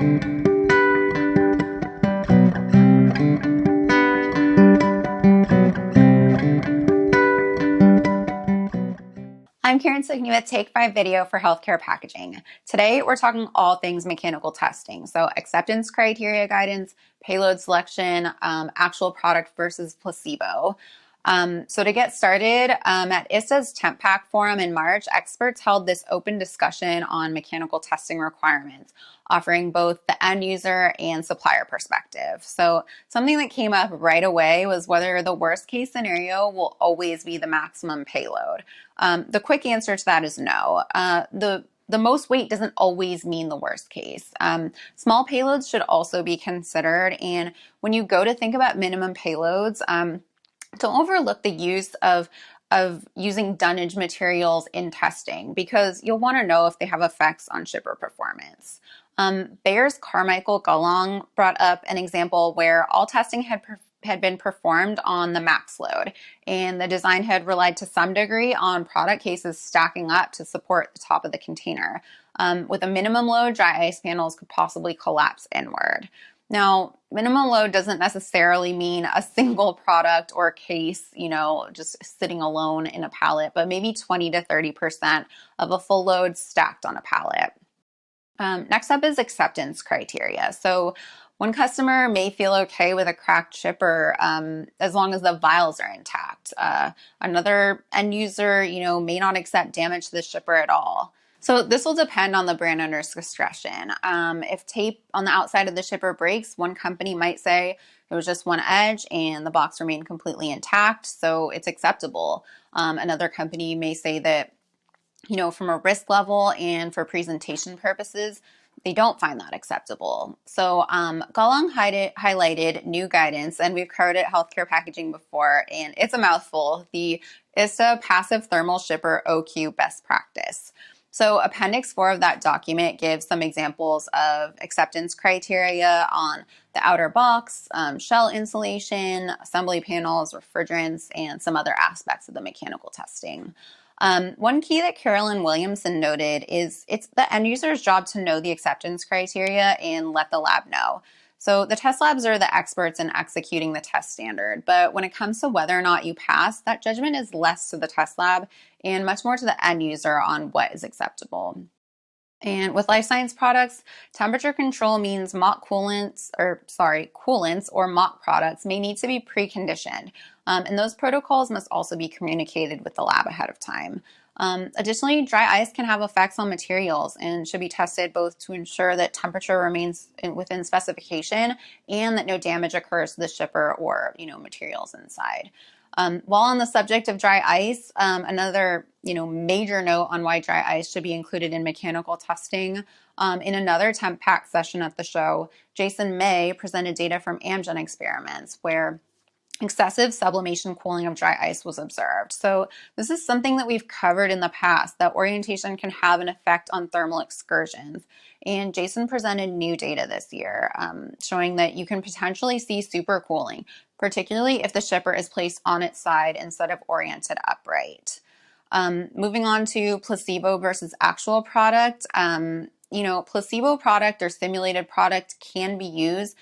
I'm Karen Signy with Take 5 Video for Healthcare Packaging. Today, we're talking all things mechanical testing. So acceptance criteria guidance, payload selection, actual product versus placebo. So to get started, at ISTA's TempPack forum in March, experts held this open discussion on mechanical testing requirements, offering both the end user and supplier perspective. So something that came up right away was whether the worst case scenario will always be the maximum payload. The quick answer to that is no. The most weight doesn't always mean the worst case. Small payloads should also be considered. And when you go to think about minimum payloads, don't overlook the use of using dunnage materials in testing, because you'll want to know if they have effects on shipper performance. Bayer's Carmichael Gullong brought up an example where all testing had been performed on the max load, and the design had relied to some degree on product cases stacking up to support the top of the container. With a minimum load, dry ice panels could possibly collapse inward. Now, minimum load doesn't necessarily mean a single product or case, just sitting alone in a pallet, but maybe 20 to 30% of a full load stacked on a pallet. Next up is acceptance criteria. So one customer may feel okay with a cracked shipper as long as the vials are intact. Another end user, may not accept damage to the shipper at all. So this will depend on the brand owner's discretion. If tape on the outside of the shipper breaks, one company might say it was just one edge and the box remained completely intact, so it's acceptable. Another company may say that, from a risk level and for presentation purposes, they don't find that acceptable. So Gullong highlighted new guidance, and we've covered it healthcare packaging before, and it's a mouthful, the ISTA Passive Thermal Shipper OQ Best Practice. So Appendix 4 of that document gives some examples of acceptance criteria on the outer box, shell insulation, assembly panels, refrigerants, and some other aspects of the mechanical testing. One key that Carolyn Williamson noted is it's the end user's job to know the acceptance criteria and let the lab know. So the test labs are the experts in executing the test standard, but when it comes to whether or not you pass, that judgment is less to the test lab and much more to the end user on what is acceptable. And with life science products, temperature control means coolants or mock products may need to be preconditioned. And those protocols must also be communicated with the lab ahead of time. Additionally, dry ice can have effects on materials and should be tested both to ensure that temperature remains within specification and that no damage occurs to the shipper or materials inside. While on the subject of dry ice, another major note on why dry ice should be included in mechanical testing. In another TempPack session at the show, Jason May presented data from Amgen experiments where excessive sublimation cooling of dry ice was observed. So this is something that we've covered in the past, that orientation can have an effect on thermal excursions. And Jason presented new data this year showing that you can potentially see supercooling, particularly if the shipper is placed on its side instead of oriented upright. Moving on to placebo versus actual product, placebo product or simulated product can be used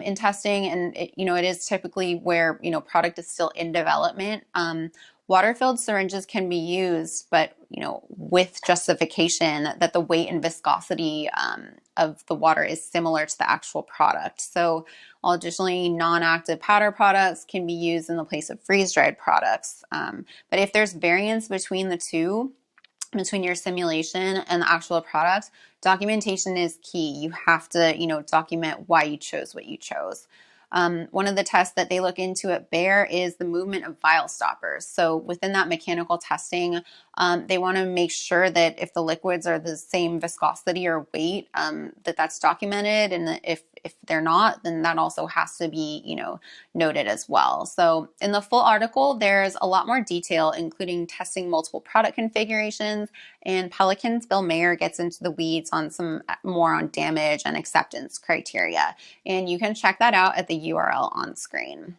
in testing, and it is typically where product is still in development. Water-filled syringes can be used, but with justification that the weight and viscosity of the water is similar to the actual product. So additionally, non-active powder products can be used in the place of freeze-dried products. But if there's variance between the two, between your simulation and the actual product, documentation is key. You have to, document why you chose what you chose. One of the tests that they look into at Bayer is the movement of vial stoppers. So within that mechanical testing, they want to make sure that if the liquids are the same viscosity or weight, that's documented, and that if they're not, then that also has to be, noted as well. So in the full article, there's a lot more detail, including testing multiple product configurations, and Pelican's Bill Mayer gets into the weeds on some more on damage and acceptance criteria. And you can check that out at the URL on screen.